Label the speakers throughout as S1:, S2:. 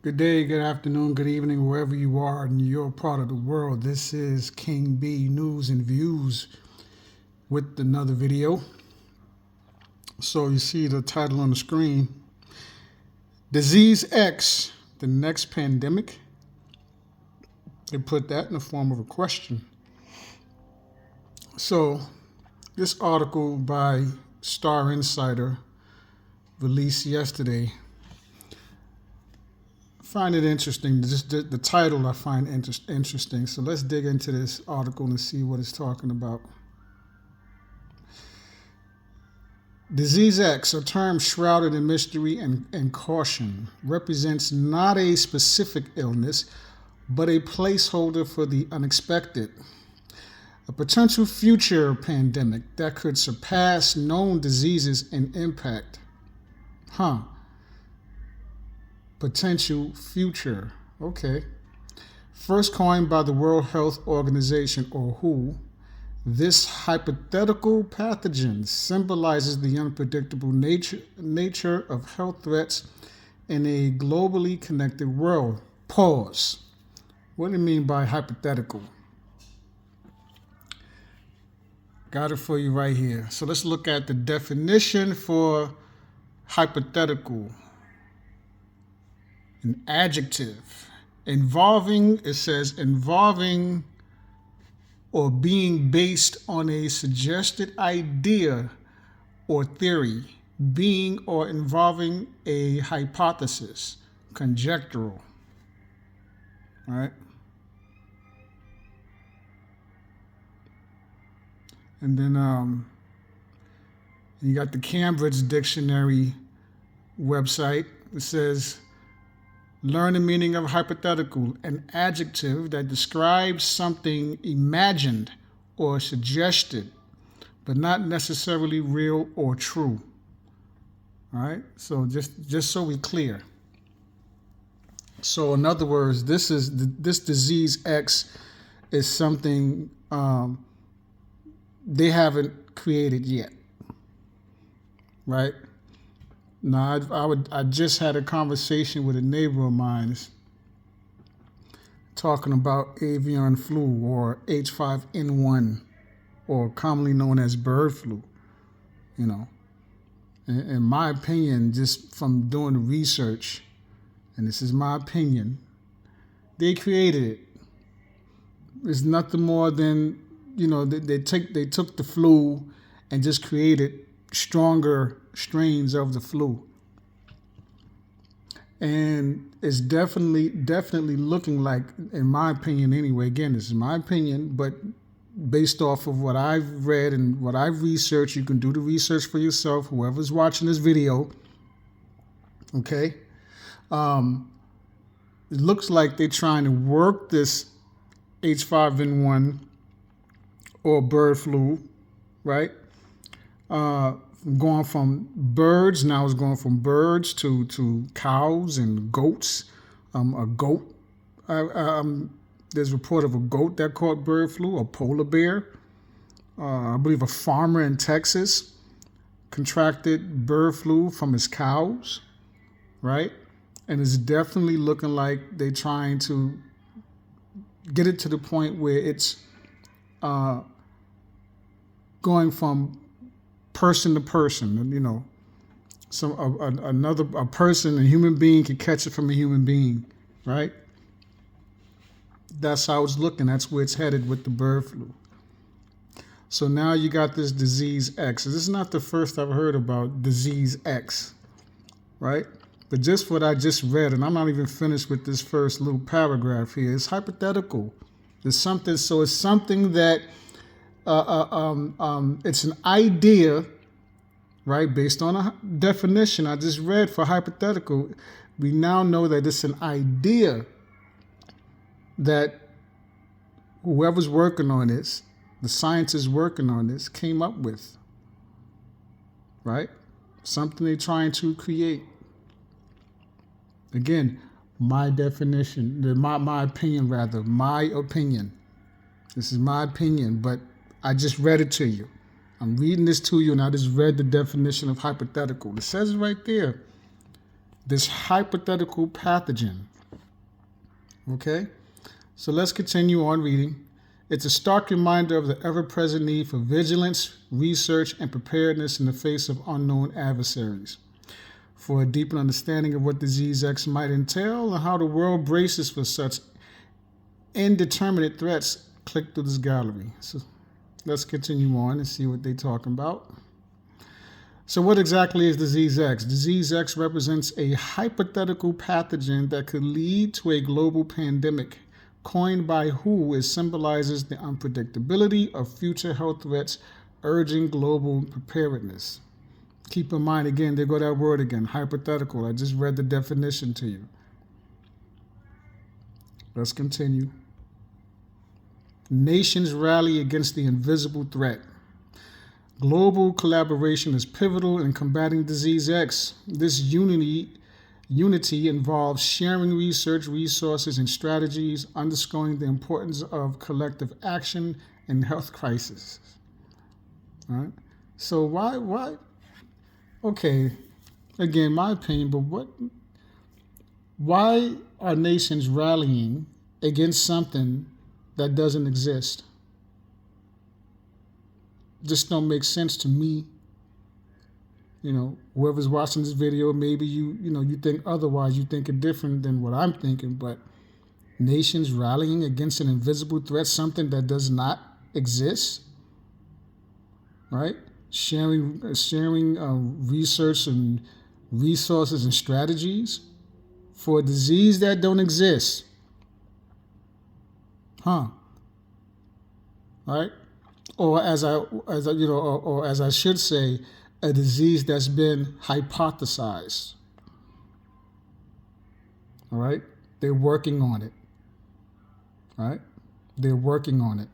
S1: Good day, good afternoon, good evening, wherever you are in your part of the world. This is King B News and Views with another video. So you see the title on the screen, Disease X, the next pandemic. They put that in the form of a question. So this article by Star Insider released yesterday. I find it interesting. Just the title I find interesting. So let's dig into this article and see what it's talking about. Disease X, a term shrouded in mystery and caution, represents not a specific illness, but a placeholder for the unexpected. A potential future pandemic that could surpass known diseases in impact. Potential future. Okay. First coined by the World Health Organization, or WHO, this hypothetical pathogen symbolizes the unpredictable nature of health threats in a globally connected world. Pause. What do you mean by hypothetical? Got it for you right here. So let's look at the definition for hypothetical. An adjective. Involving, it says involving or being based on a suggested idea or theory, being or involving a hypothesis, conjectural. All right. And then you got the Cambridge Dictionary website. It says, learn the meaning of hypothetical, an adjective that describes something imagined or suggested, but not necessarily real or true. All right, so just so we're clear. So in other words, this disease X is something they haven't created yet, right? Now, I just had a conversation with a neighbor of mine talking about avian flu, or H5N1, or commonly known as bird flu. You know, in my opinion, just from doing the research, and this is my opinion, they created it. It's nothing more than, they took the flu and just created stronger strains of the flu. And it's definitely looking like, in my opinion anyway, again, this is my opinion, but based off of what I've read and what I've researched, you can do the research for yourself, whoever's watching this video, okay? It looks like they're trying to work this H5N1 or bird flu, right? Going from birds, now it's going from birds to cows and goats. A goat, there's a report of a goat that caught bird flu, a polar bear. I believe a farmer in Texas contracted bird flu from his cows, right? And it's definitely looking like they're trying to get it to the point where it's going from person to person. A person, a human being, can catch it from a human being, right? That's how it's looking. That's where it's headed with the bird flu. So now you got this disease X. This is not the first I've heard about disease X, right? But just what I just read, and I'm not even finished with this first little paragraph here, it's hypothetical. It's something that it's an idea, right? Based on a definition I just read for hypothetical, we now know that it's an idea that whoever's working on this, the scientists working on this, came up with, right? Something they're trying to create. Again, my definition, my opinion rather, my opinion. This is my opinion, but I just read it to you. I'm reading this to you, and I just read the definition of hypothetical. It says it right there. this hypothetical pathogen. Okay? So let's continue on reading. It's a stark reminder of the ever-present need for vigilance, research, and preparedness in the face of unknown adversaries. For a deeper understanding of what disease X might entail and how the world braces for such indeterminate threats, click through this gallery. So let's continue on and see what they're talking about. So what exactly is disease X? Disease X represents a hypothetical pathogen that could lead to a global pandemic. Coined by WHO, it symbolizes the unpredictability of future health threats, urging global preparedness. Keep in mind, again, there go that word again, hypothetical. I just read the definition to you. Let's continue. Nations rally against the invisible threat. Global collaboration is pivotal in combating disease X. This unity involves sharing research, resources, and strategies, underscoring the importance of collective action in health crises. All right? So why? Okay, again, my opinion, but why are nations rallying against something that doesn't exist? Just don't make sense to me. You know, whoever's watching this video, maybe you think otherwise, you think it different than what I'm thinking, but nations rallying against an invisible threat, something that does not exist, right? Sharing research and resources and strategies for a disease that don't exist. Right? Or as I should say, a disease that's been hypothesized. All right? They're working on it. Right? They're working on it.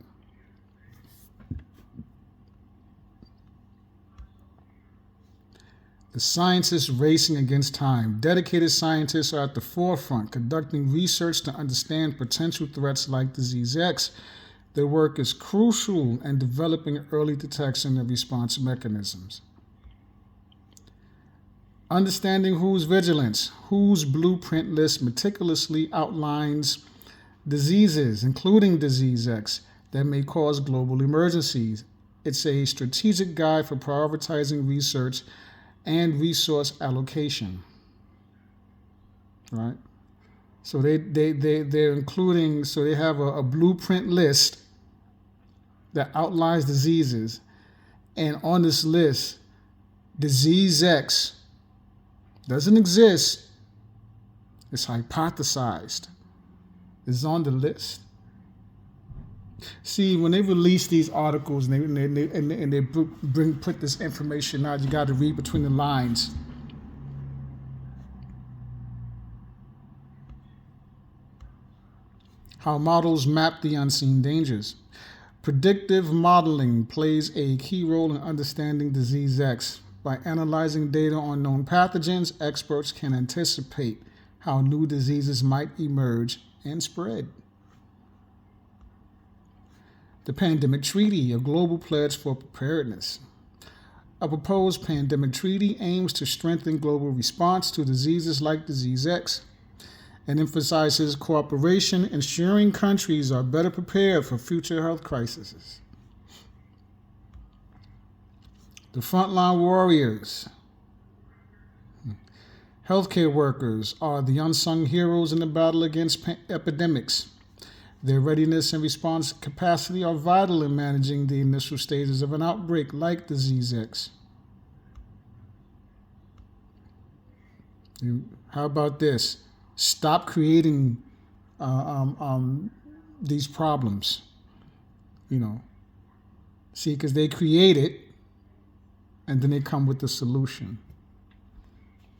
S1: The scientists racing against time. Dedicated scientists are at the forefront, conducting research to understand potential threats like disease X. Their work is crucial in developing early detection and response mechanisms. Understanding WHO's vigilance. WHO's blueprint list meticulously outlines diseases, including disease X, that may cause global emergencies. It's a strategic guide for prioritizing research and resource allocation, right? So they're including, so they have a blueprint list that outlines diseases, and on this list, disease X doesn't exist. It's hypothesized. It's on the list. See, when they release these articles and they put this information out, you got to read between the lines. How models map the unseen dangers. Predictive modeling plays a key role in understanding disease X. By analyzing data on known pathogens, experts can anticipate how new diseases might emerge and spread. The Pandemic Treaty, a global pledge for preparedness. A proposed pandemic treaty aims to strengthen global response to diseases like disease X and emphasizes cooperation, ensuring countries are better prepared for future health crises. The frontline warriors. Healthcare workers are the unsung heroes in the battle against epidemics. Their readiness and response capacity are vital in managing the initial stages of an outbreak like disease X. How about this? Stop creating these problems. See, because they create it, and then they come with the solution.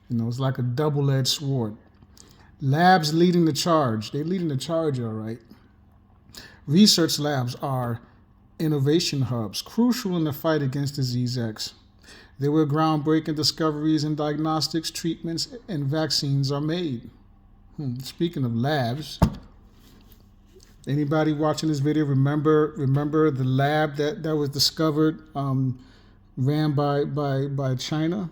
S1: It's like a double-edged sword. Labs leading the charge. They're leading the charge, all right. Research labs are innovation hubs, crucial in the fight against disease X. There were groundbreaking discoveries in diagnostics, treatments, and vaccines are made. Speaking of labs, anybody watching this video remember the lab that was discovered, ran by China?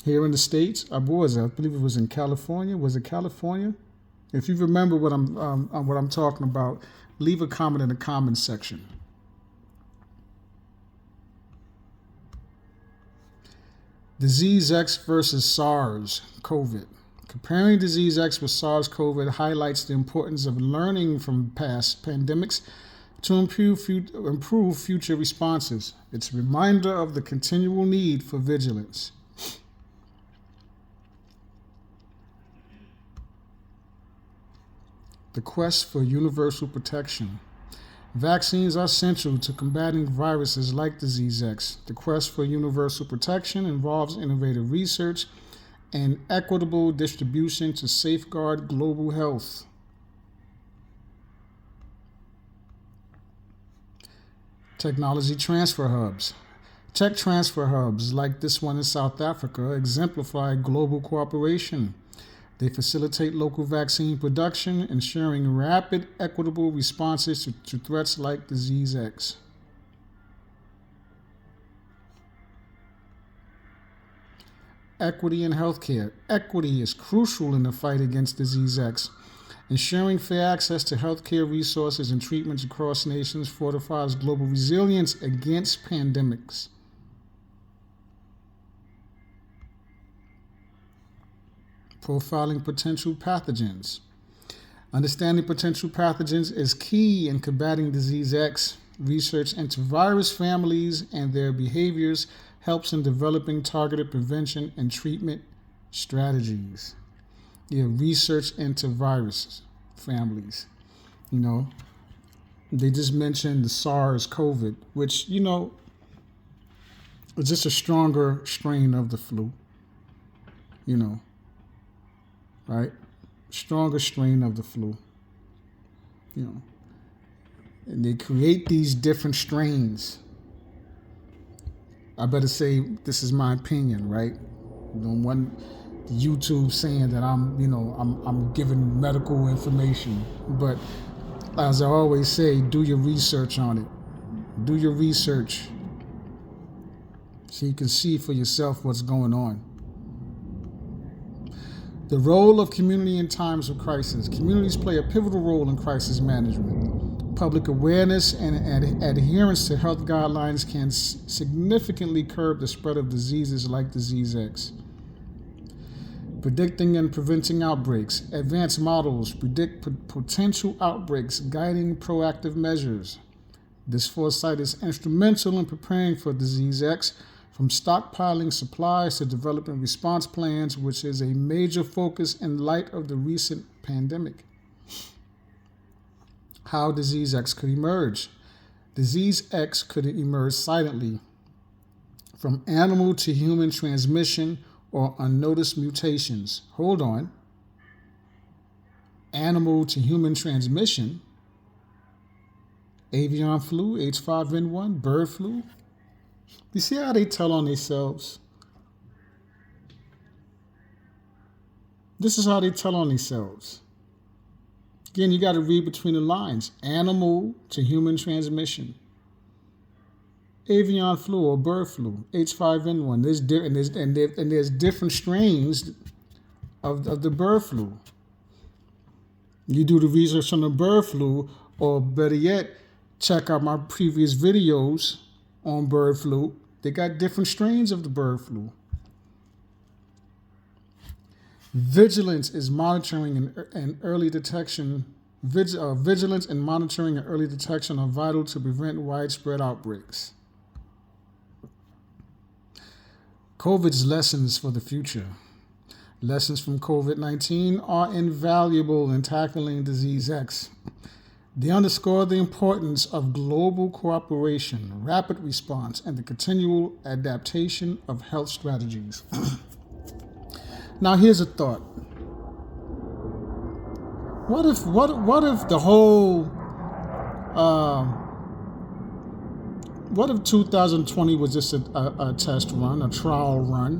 S1: Here in the States, I believe it was in California. Was it California? If you remember what I'm talking about, leave a comment in the comments section. Disease X versus SARS-CoV. Comparing Disease X with SARS-CoV highlights the importance of learning from past pandemics to improve future responses. It's a reminder of the continual need for vigilance. The quest for universal protection. Vaccines are central to combating viruses like Disease X. The quest for universal protection involves innovative research and equitable distribution to safeguard global health. Technology transfer hubs. Tech transfer hubs like this one in South Africa exemplify global cooperation. They facilitate local vaccine production, ensuring rapid, equitable responses to threats like Disease X. Equity in healthcare. Equity is crucial in the fight against Disease X. Ensuring fair access to healthcare resources and treatments across nations fortifies global resilience against pandemics. Profiling potential pathogens. Understanding potential pathogens is key in combating Disease X. Research into virus families and their behaviors helps in developing targeted prevention and treatment strategies. Research into virus families. They just mentioned the SARS-CoV, which, is just a stronger strain of the flu. Right? Stronger strain of the flu. And they create these different strains. I better say this is my opinion, right? One YouTube saying that I'm giving medical information, but as I always say, do your research on it. Do your research so you can see for yourself what's going on. The role of community in times of crisis. Communities play a pivotal role in crisis management. Public awareness and adherence to health guidelines can significantly curb the spread of diseases like Disease X. Predicting and preventing outbreaks. Advanced models predict potential outbreaks, guiding proactive measures. This foresight is instrumental in preparing for Disease X, from stockpiling supplies to developing response plans, which is a major focus in light of the recent pandemic. How Disease X could emerge. Disease X could emerge silently from animal to human transmission or unnoticed mutations. Hold on. Animal to human transmission? Avian flu, H5N1, bird flu? You see how they tell on themselves? This is how they tell on themselves. Again, you got to read between the lines. Animal to human transmission. Avian flu or bird flu, H5N1. There's different strains of the bird flu. You do the research on the bird flu, or better yet, check out my previous videos on bird flu. They got different strains of the bird flu. Vigilance is monitoring and early detection. Vigilance and monitoring and early detection are vital to prevent widespread outbreaks. COVID's lessons for the future. Lessons from COVID-19 are invaluable in tackling Disease X. They underscore the importance of global cooperation, rapid response, and the continual adaptation of health strategies. Now, here's a thought. What if the whole what if 2020 was just a test run, a trial run?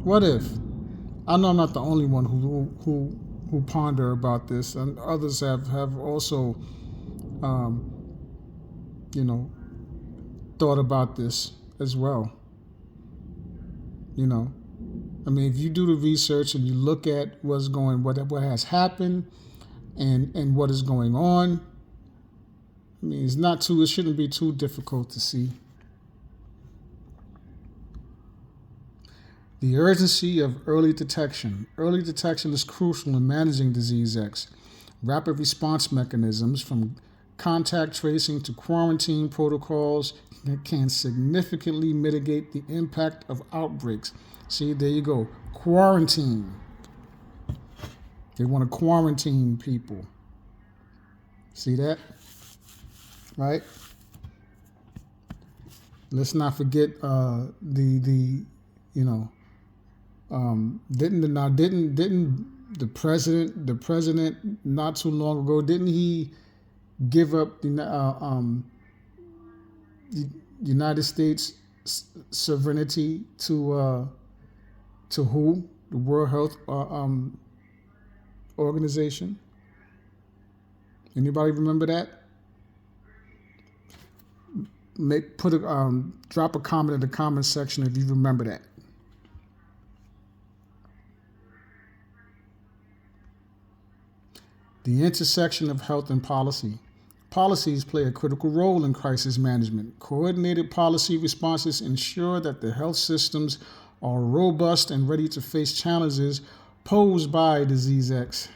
S1: What if? I know I'm not the only one who ponder about this, and others have also, thought about this as well. You know, I mean, if you do the research and you look at what has happened and what is going on, I mean, it shouldn't be too difficult to see. The urgency of early detection. Early detection is crucial in managing disease X. Rapid response mechanisms, from contact tracing to quarantine protocols, can significantly mitigate the impact of outbreaks. See, there you go. Quarantine. They want to quarantine people. See that? Right? Let's not forget the you know didn't the president not too long ago, didn't he give up the United States sovereignty to who? The World Health Organization. Anybody remember that? Drop a comment in the comment section if you remember that. The intersection of health and policy. Policies play a critical role in crisis management. Coordinated policy responses ensure that the health systems are robust and ready to face challenges posed by disease X.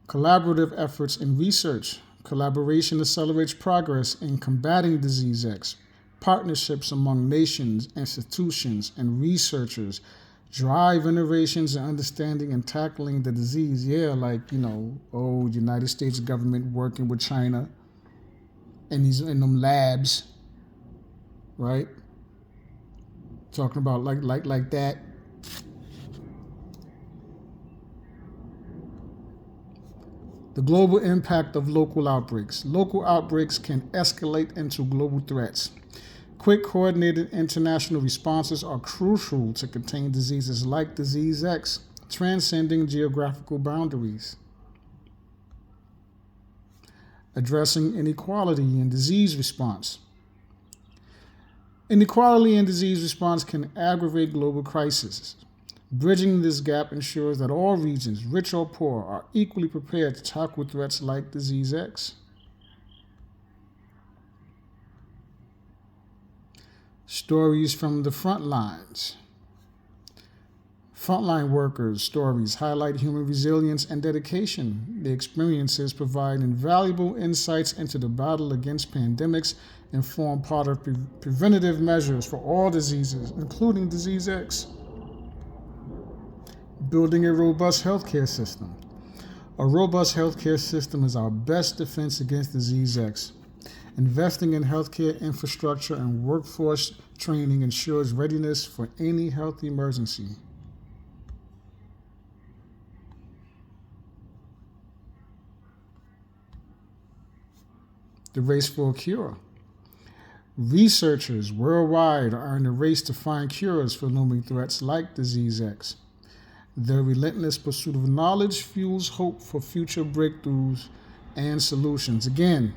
S1: Collaborative efforts in research. Collaboration accelerates progress in combating disease X. Partnerships among nations, institutions, and researchers drive innovations in understanding and tackling the disease. Yeah, like, United States government working with China in them labs, right? Talking about like that. The global impact of local outbreaks. Local outbreaks can escalate into global threats. Quick, coordinated international responses are crucial to contain diseases like disease X, transcending geographical boundaries. Addressing inequality in disease response. Inequality in disease response can aggravate global crises. Bridging this gap ensures that all regions, rich or poor, are equally prepared to tackle threats like disease X. Stories from the front lines. Frontline workers' stories highlight human resilience and dedication. Their experiences provide invaluable insights into the battle against pandemics and form part of preventative measures for all diseases, including disease X. Building a robust healthcare system. A robust healthcare system is our best defense against disease X. Investing in healthcare infrastructure and workforce training ensures readiness for any health emergency. The race for a cure. Researchers worldwide are in a race to find cures for looming threats like disease X. Their relentless pursuit of knowledge fuels hope for future breakthroughs and solutions. Again,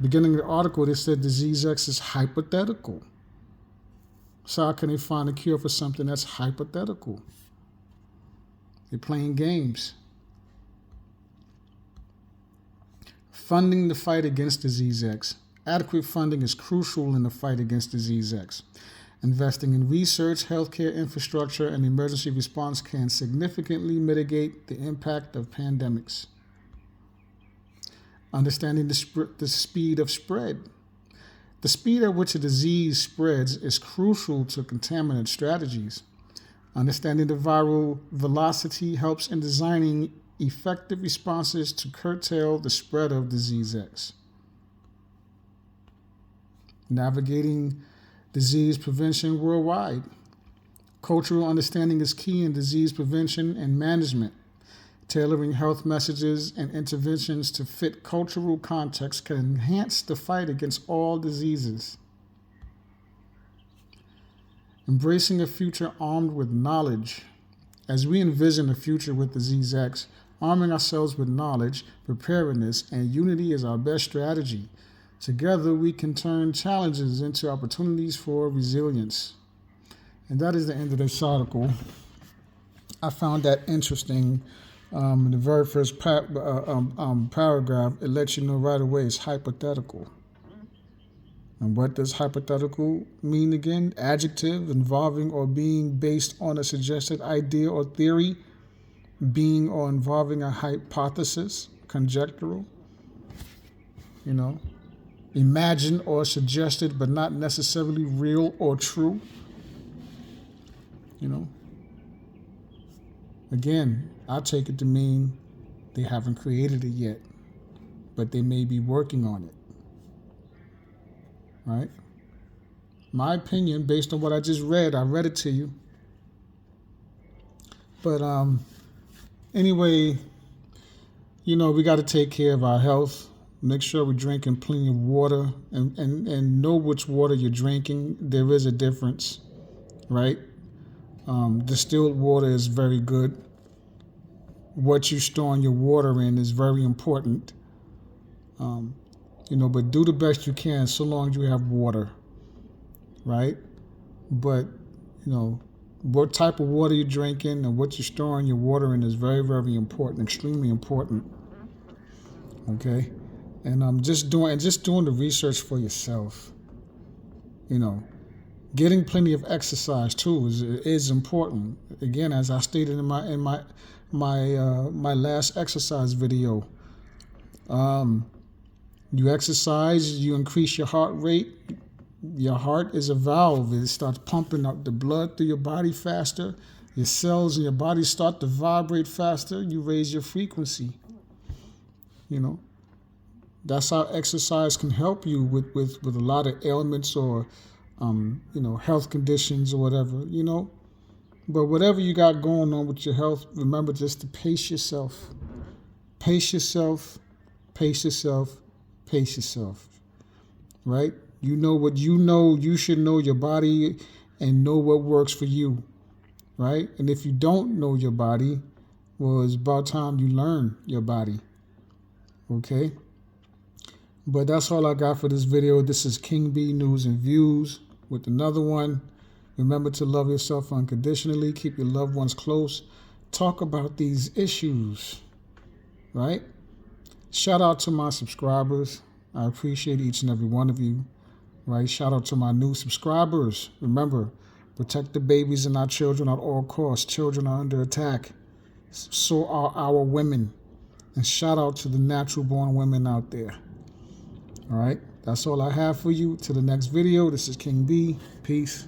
S1: beginning of the article, they said disease X is hypothetical. So how can they find a cure for something that's hypothetical? They're playing games. Funding the fight against disease X. Adequate funding is crucial in the fight against disease X. Investing in research, healthcare infrastructure, and emergency response can significantly mitigate the impact of pandemics. Understanding the speed of spread. The speed at which a disease spreads is crucial to contaminant strategies. Understanding the viral velocity helps in designing effective responses to curtail the spread of disease X. Navigating disease prevention worldwide. Cultural understanding is key in disease prevention and management. Tailoring health messages and interventions to fit cultural contexts can enhance the fight against all diseases. Embracing a future armed with knowledge. As we envision a future with disease X, arming ourselves with knowledge, preparedness, and unity is our best strategy. Together, we can turn challenges into opportunities for resilience. And that is the end of this article. I found that interesting. In the very first paragraph, it lets you know right away it's hypothetical. And what does hypothetical mean again? Adjective involving or being based on a suggested idea or theory, being or involving a hypothesis, conjectural, imagined or suggested but not necessarily real or true, Again, I take it to mean they haven't created it yet, but they may be working on it. Right? My opinion, based on what I just read, I read it to you. But anyway, we got to take care of our health. Make sure we're drinking plenty of water and know which water you're drinking. There is a difference, right? Distilled water is very good. What you store your water in is very important. But do the best you can so long as you have water, right? But, what type of water you're drinking and what you're storing your water in is very, very important, extremely important. Okay? And just doing the research for yourself. Getting plenty of exercise too is important. Again, as I stated in my last exercise video, you exercise, you increase your heart rate. Your heart is a valve. It starts pumping up the blood through your body faster. Your cells in your body start to vibrate faster. You raise your frequency. That's how exercise can help you with a lot of ailments or health conditions or whatever, But whatever you got going on with your health, remember just to pace yourself. Pace yourself, pace yourself, pace yourself. Right? You know what you know. You should know your body and know what works for you. Right? And if you don't know your body, well, it's about time you learn your body. Okay? But that's all I got for this video. This is King B News and Views with another one. Remember to love yourself unconditionally. Keep your loved ones close. Talk about these issues, right? Shout out to my subscribers. I appreciate each and every one of you, right? Shout out to my new subscribers. Remember, protect the babies and our children at all costs. Children are under attack. So are our women. And shout out to the natural born women out there. All right, that's all I have for you. To the next video, this is King B. Peace.